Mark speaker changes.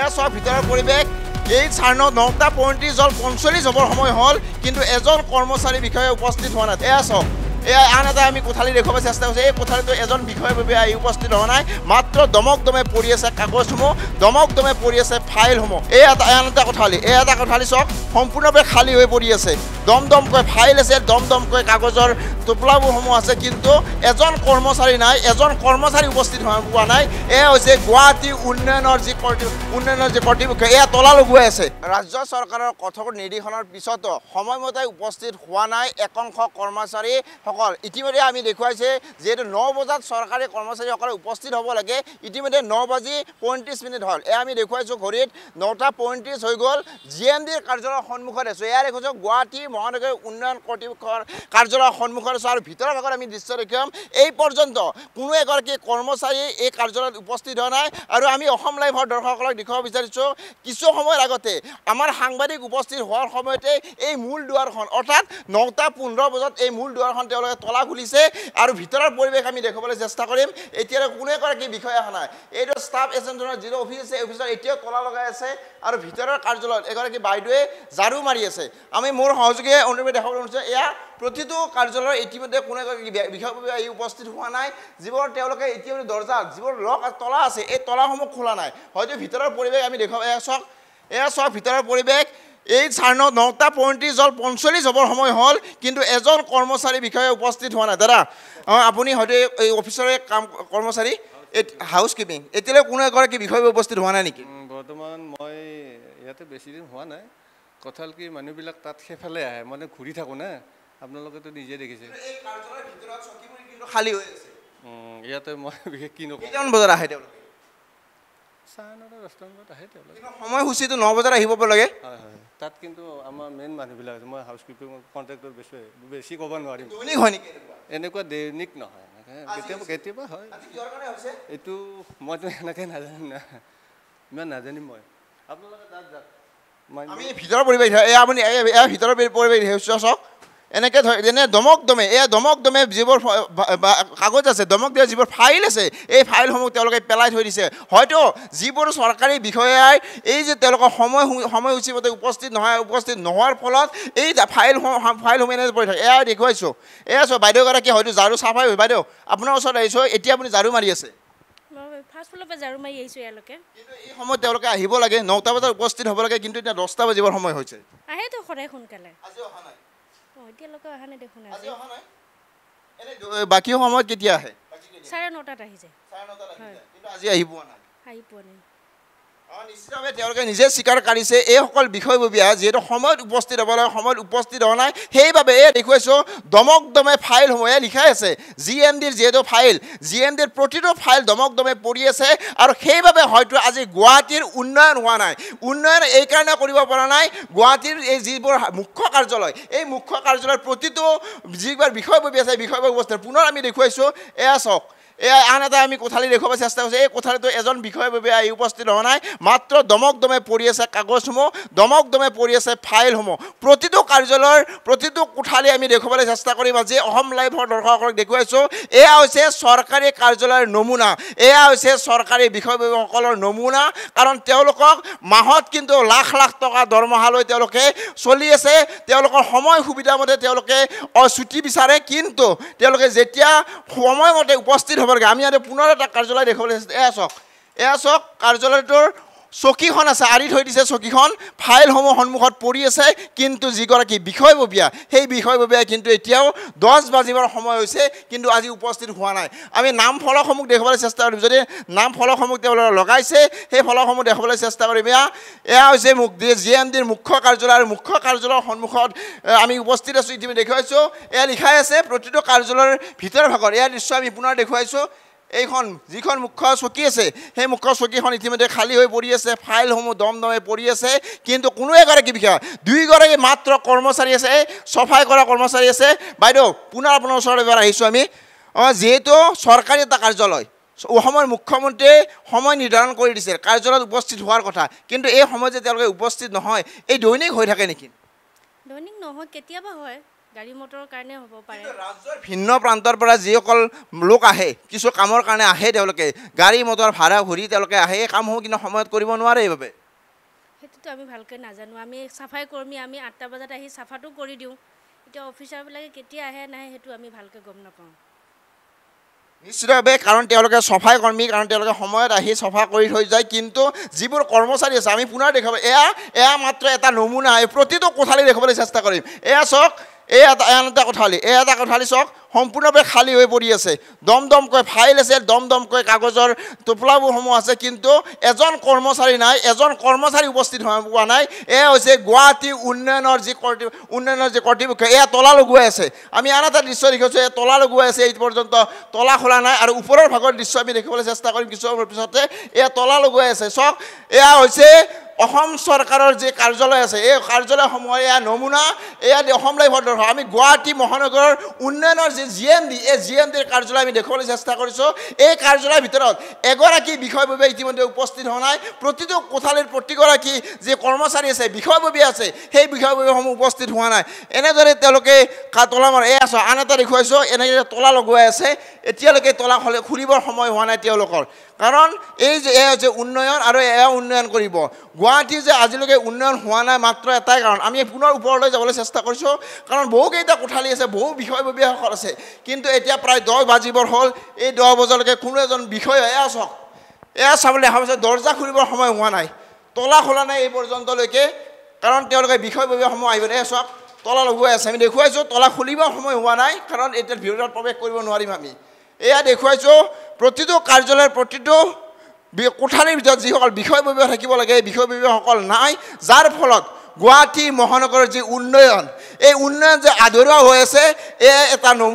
Speaker 1: এয়া সব ভিতৰৰ পৰিৱেশ এই চাৰ্ণত 9:35 হ'ল 45 হ'বৰ সময় হ'ল কিন্তু এজন কৰ্মচাৰী বিষয়ে উপস্থিত হোৱা নাই এয়া সব এয়া আন এটা আমি কোঠালি দেখুৱাব চেষ্টা কৰিছোঁ এই কোঠালিটো এজন বিষয়ববীয়া আহি উপস্থিত হোৱা নাই মাত্ৰ দমকদমে পৰি আছে কাগজসমূহ দমকদমে পৰি আছে ফাইলসমূহ এই আন এটা কোঠালি চাওক সম্পূৰ্ণভাৱে খালী হৈ পৰি আছে দমদমকৈ ফাইল আছে দমদমকৈ কাগজৰ টোপলাবোৰসমূহ আছে কিন্তু এজন কৰ্মচাৰী নাই এজন কৰ্মচাৰী উপস্থিত হোৱা নাই এয়া হৈছে গুৱাহাটী উন্নয়নৰ যি কৰ্তৃপক্ষ এয়া তলা লগোৱাই আছে ৰাজ্য চৰকাৰৰ কঠোৰ নিৰ্দেশনাৰ পিছতো সময়মতে উপস্থিত হোৱা নাই একাংশ কৰ্মচাৰী ইতিমধ্যে আমি দেখুৱাইছে যেহেতু 9 বজাত চৰকাৰী কৰ্মচাৰীসকলে উপস্থিত হ'ব লাগে ইতিমধ্যে 9:35 হ'ল এয়া আমি দেখুৱাইছোঁ ঘড়ীত 9:35 হৈ গ'ল জিএমডিৰ কাৰ্যালয়ৰ সন্মুখত আছোঁ এয়া দেখুৱাইছোঁ গুৱাহাটী মহানগৰ উন্নয়ন কৰ্তৃপক্ষৰ কাৰ্যালয়ৰ সন্মুখত আছোঁ আৰু ভিতৰৰ ভাগত আমি দৃশ্য দেখুৱাম এই পৰ্যন্ত কোনো এগৰাকী কৰ্মচাৰী এই কাৰ্যালয়ত উপস্থিত হোৱা নাই আৰু আমি অসম লাইভৰ দৰ্শকসকলক দেখুৱাব বিচাৰিছোঁ কিছু সময়ৰ আগতে আমাৰ সাংবাদিক উপস্থিত হোৱাৰ সময়তে এই মূল দুৱাৰখন অৰ্থাৎ 9:15 বজাত এই মূল দুৱাৰখন তেওঁলোকে তলা খুলিছে আৰু ভিতৰৰ পৰিৱেশ আমি দেখুৱাবলৈ চেষ্টা কৰিম এতিয়ালৈ কোনো এগৰাকী বিষয়া অহা নাই এইটো ষ্টাফ এজেণ্টৰ যিটো অফিচ আছে অফিচত এতিয়াও তলা লগাই আছে আৰু ভিতৰৰ কাৰ্যালয়ত এগৰাকী বাইদেৱে ঝাৰু মাৰি আছে আমি মোৰ সহযোগীয়ে অনুৰোধ দেখাবলৈ অনুৰোধ এয়া প্ৰতিটো কাৰ্যালয়ৰ ইতিমধ্যে কোনো এগৰাকী বিষয়ববীয়া আহি উপস্থিত হোৱা নাই যিবোৰ তেওঁলোকে ইতিমধ্যে দৰ্জা যিবোৰ লক তলা আছে এই তলাসমূহ খোলা নাই হয়তো ভিতৰৰ পৰিৱেশ আমি দেখুৱাম এয়া চাওক ভিতৰৰ পৰিৱেশ এই চাৰ্ণত 9:35 হ'ল 45 হ'বৰ সময় হ'ল কিন্তু এজন কৰ্মচাৰী বিষয়ে উপস্থিত হোৱা নাই দাদা আপুনি হয়তো এই অফিচৰে কাম কৰ্মচাৰী হাউচ কিপিং এতিয়ালৈ কোনো এগৰাকী বিষয়ে উপস্থিত হোৱা নাই নেকি
Speaker 2: বৰ্তমান মই ইয়াতে বেছি দিন হোৱা নাই কথাল কি মানুহবিলাক তাত সেইফালে আহে মানে ঘূৰি থাকোঁ না আপোনালোকেতো নিজে দেখিছে
Speaker 1: এই কাৰ্যালয়ৰ ভিতৰত চকীবোৰ কিন্তু খালী হৈ আছে
Speaker 2: ইয়াতে মই বিশেষ কি নকওঁ
Speaker 1: কেইটামান বজাত আহে তেওঁলোকে
Speaker 2: 9:30 বজাত আহে তেওঁলোকে
Speaker 1: সময়সূচীটো 9 বজাত আহিব লাগে
Speaker 2: হয় হয় তাত কিন্তু আমাৰ মেইন মানুহবিলাক আছে মই হাউচ কিপিং কণ্ট্ৰেক্টৰ বেছি ক'ব নোৱাৰিম
Speaker 1: দৈনিক হয় নেকি
Speaker 2: এনেকুৱা দৈনিক নহয় কেতিয়াবা হয় এইটো মইতো এনেকৈ নাজানিম না ইমান নাজানিম মই আপোনালোকে তাত যাওক
Speaker 1: আমি ভিতৰৰ পৰিৱেশ এয়া আপুনি এয়া ভিতৰৰ পৰিৱেশ চাওক এনেকৈ যেনে দমকদমে এয়া দমকদমে যিবোৰ কাগজ আছে দমকদমে যিবোৰ ফাইল আছে এই ফাইলসমূহ তেওঁলোকে পেলাই থৈ দিছে হয়তো যিবোৰ চৰকাৰী বিষয়াই এই যে তেওঁলোকৰ সময়সূচীমতে উপস্থিত নোহোৱাৰ ফলত এই ফাইলসমূহ এনে পৰি থাকে এয়া দেখুৱাইছোঁ এয়া চব বাইদেউগৰাকী হয়তো ঝাৰু চাফাই হৈ বাইদেউ আপোনাৰ ওচৰত আহিছোঁ এতিয়া আপুনি ঝাৰু মাৰি আছে কিন্তু এই সময়ত তেওঁলোকে আহিব লাগে 9টা বজাত উপস্থিত হ'ব লাগে কিন্তু এতিয়া 10টা বাজিবৰ সময় হৈছে বাকী সময়ত কেতিয়া আহে
Speaker 3: 9:30 আহি যায়
Speaker 1: কিন্তু আজি আহি পোৱা নাই নিশ্চিতভাৱে তেওঁলোকে নিজে স্বীকাৰ কৰিছে এইসকল বিষয়ববীয়া যিহেতু সময়ত উপস্থিত হ'ব লাগে সময়ত উপস্থিত হোৱা নাই সেইবাবে এই দেখুৱাইছোঁ দমকদমে ফাইলসমূহ লিখাই আছে জিএমডিৰ যিহেতু জিএমডিৰ প্ৰতিটো ফাইল দমকদমে পৰি আছে আৰু সেইবাবে হয়তো আজি গুৱাহাটীৰ উন্নয়ন হোৱা নাই উন্নয়ন এইকাৰণে কৰিব পৰা নাই গুৱাহাটীৰ এই যিবোৰ মুখ্য কাৰ্যালয় এই মুখ্য কাৰ্যালয়ৰ প্ৰতিটো যিবোৰ বিষয়ববী আছে বিষয়ববী অৱস্থাত পুনৰ আমি দেখুৱাইছোঁ এয়া চাওক এয়া আন এটা আমি কোঠালি দেখুৱাব চেষ্টা কৰিছোঁ এই কোঠালিটো এজন বিষয়ববীয়া আহি উপস্থিত হোৱা নাই মাত্ৰ দমকদমে পৰি আছে কাগজসমূহ দমকদমে পৰি আছে ফাইলসমূহ প্ৰতিটো কাৰ্যালয়ৰ প্ৰতিটো কোঠালি আমি দেখুৱাবলৈ চেষ্টা কৰিম আজি অসম লাইভৰ দৰ্শকসকলক দেখুৱাইছোঁ এয়া হৈছে চৰকাৰী কাৰ্যালয়ৰ নমুনা এয়া হৈছে চৰকাৰী বিষয়ববীয়াসকলৰ নমুনা কাৰণ তেওঁলোকক মাহত কিন্তু লাখ লাখ টকা দৰমহালৈ তেওঁলোকে চলি আছে তেওঁলোকৰ সময় সুবিধামতে তেওঁলোকে ছুটি বিচাৰে কিন্তু তেওঁলোকে যেতিয়া সময়মতে উপস্থিত হ'ব লাগে আমি ইয়াতে পুনৰ এটা কাৰ্যালয় দেখুৱাবলৈ এয়া চাওক কাৰ্যালয়টোৰ চকীখন আছে আঁৰি থৈ দিছে চকীখন ফাইলসমূহ সন্মুখত পৰি আছে কিন্তু যিগৰাকী বিষয়ববীয়া সেই বিষয়ববীয়াই কিন্তু এতিয়াও 10 বাজিবৰ সময় হৈছে কিন্তু আজি উপস্থিত হোৱা নাই আমি নাম ফলকসমূহ দেখুৱাবলৈ চেষ্টা কৰিম যদি নাম ফলকসমূহ তেওঁলোকে লগাইছে সেই ফলকসমূহ দেখুৱাবলৈ চেষ্টা কৰিম এয়া হৈছে জিএমডিৰ মুখ্য কাৰ্যালয় আৰু মুখ্য কাৰ্যালয়ৰ সন্মুখত আমি উপস্থিত আছোঁ ইতিমধ্যে দেখুৱাইছোঁ এয়া লিখাই আছে প্ৰতিটো কাৰ্যালয়ৰ ভিতৰৰ ভাগত এয়া দৃশ্য আমি পুনৰ দেখুৱাইছোঁ এইখন যিখন মুখ্য চকী আছে সেই মুখ্য চকীখন ইতিমধ্যে খালী হৈ পৰি আছে ফাইলসমূহ দমদমে পৰি আছে কিন্তু কোনো এগৰাকী বিষয়া দুইগৰাকী মাত্ৰ কৰ্মচাৰী আছে চফাই কৰা কৰ্মচাৰী আছে বাইদেউ পুনৰ আপোনাৰ ওচৰলৈ এবাৰ আহিছোঁ আমি যিহেতু চৰকাৰী এটা কাৰ্যালয় অসমৰ মুখ্যমন্ত্ৰীয়ে সময় নিৰ্ধাৰণ কৰি দিছে কাৰ্যালয়ত উপস্থিত হোৱাৰ কথা কিন্তু এই সময়ত যে তেওঁলোকে উপস্থিত নহয় এই দৈনিক হৈ থাকে নেকি
Speaker 3: দৈনিক নহয় কেতিয়াবা হয় গাড়ী মটৰৰ কাৰণে হ'ব পাৰে
Speaker 1: ৰাজ্যৰ ভিন্ন প্ৰান্তৰ পৰা যিসকল লোক আহে কিছু কামৰ কাৰণে আহে তেওঁলোকে গাড়ী মটৰ ভাড়া ভৰি তেওঁলোকে আহে এই কামসমূহ কিন্তু সময়ত কৰিব নোৱাৰে এইভাবে
Speaker 3: সেইটোতো আমি ভালকৈ নাজানো আমি চাফাই কৰ্মী আমি 8টা বজাত আহি চাফাটো কৰি দিওঁ এতিয়া অফিচাৰবিলাকে কেতিয়া আহে নাহে সেইটো আমি ভালকৈ গম নাপাওঁ
Speaker 1: নিশ্চিতভাৱে কাৰণ তেওঁলোকে চাফাই কৰ্মী কাৰণ তেওঁলোকে সময়ত আহি চাফা কৰি থৈ যায় কিন্তু যিবোৰ কৰ্মচাৰী আছে আমি পুনৰ দেখাব এয়া মাত্ৰ এটা নমুনা প্ৰতিটো কোঠালি দেখাবলৈ চেষ্টা কৰিম এয়া চাওক এটা কোঠালি চাওক সম্পূৰ্ণভাৱে খালী হৈ পৰি আছে দমদমকৈ ফাইল আছে দমদমকৈ কাগজৰ টোপলাবোৰসমূহ আছে কিন্তু এজন কৰ্মচাৰী নাই এজন কৰ্মচাৰী উপস্থিত হোৱা নাই এয়া হৈছে গুৱাহাটী উন্নয়নৰ যি কৰ্তৃপক্ষ এয়া তলা লগোৱাই আছে আমি আন এটা দৃশ্য দেখিছোঁ এয়া তলা লগোৱাই আছে এই পৰ্যন্ত তলা খোলা নাই আৰু ওপৰৰ ভাগৰ দৃশ্য আমি দেখিবলৈ চেষ্টা কৰিম কিছু সময়ৰ পিছতে এয়া তলা লগোৱাই আছে চাওক এয়া হৈছে অসম চৰকাৰৰ যে কাৰ্যালয় আছে এই কাৰ্যালয়সমূহৰ এয়া নমুনা এয়া অসম লাইভৰ আমি গুৱাহাটী মহানগৰৰ উন্নয়নৰ যে GMD এই GMDৰ কাৰ্যালয় আমি দেখাবলৈ চেষ্টা কৰিছোঁ এই কাৰ্যালয়ৰ ভিতৰত এগৰাকী বিষয়ববীয়া ইতিমধ্যে উপস্থিত হোৱা নাই প্ৰতিটো কোঠালিৰ প্ৰতিগৰাকী যে কৰ্মচাৰী আছে বিষয়ববী আছে সেই বিষয়ববীসমূহ উপস্থিত হোৱা নাই এনেদৰে তেওঁলোকে তলা মাৰ এয়া আছে আন এটা দেখুৱাইছোঁ এনেদৰে তলা লগোৱাই আছে এতিয়ালৈকে তলা খুলিবৰ সময় হোৱা নাই তেওঁলোকৰ কাৰণ এই যে এয়া হৈছে উন্নয়ন আৰু এয়া উন্নয়ন কৰিব গুৱাহাটী যে আজিলৈকে উন্নয়ন হোৱা নাই মাত্ৰ এটাই কাৰণ আমি পুনৰ ওপৰলৈ যাবলৈ চেষ্টা কৰিছোঁ কাৰণ বহুকেইটা কোঠালি আছে বহু বিষয়ববীয়াসকল আছে কিন্তু এতিয়া প্ৰায় 10 বাজিবৰ হ'ল এই 10 বজালৈকে কোনো এজন বিষয় এয়া চাওক এয়া চাবলৈ দেখা পাইছে দৰ্জা খুলিবৰ সময় হোৱা নাই তলা খোলা নাই এই পৰ্যন্তলৈকে কাৰণ তেওঁলোকে বিষয়ববীয়াসমূহ আহিব এয়া চাওক তলা লগোৱাই আছে আমি দেখুৱাইছোঁ তলা খুলিবৰ সময় হোৱা নাই কাৰণ এতিয়া ভিতৰত প্ৰৱেশ কৰিব নোৱাৰিম আমি এয়া দেখুৱাইছোঁ প্ৰতিটো কাৰ্যালয়ৰ প্ৰতিটো কোঠালিৰ ভিতৰত যিসকল বিষয়ববীয়া থাকিব লাগে এই বিষয়ববীয়াসকল নাই যাৰ ফলত গুৱাহাটী মহানগৰৰ যি উন্নয়ন এই উন্নয়ন যে আধৰুৱা হৈ আছে এয়া এটা নমুনা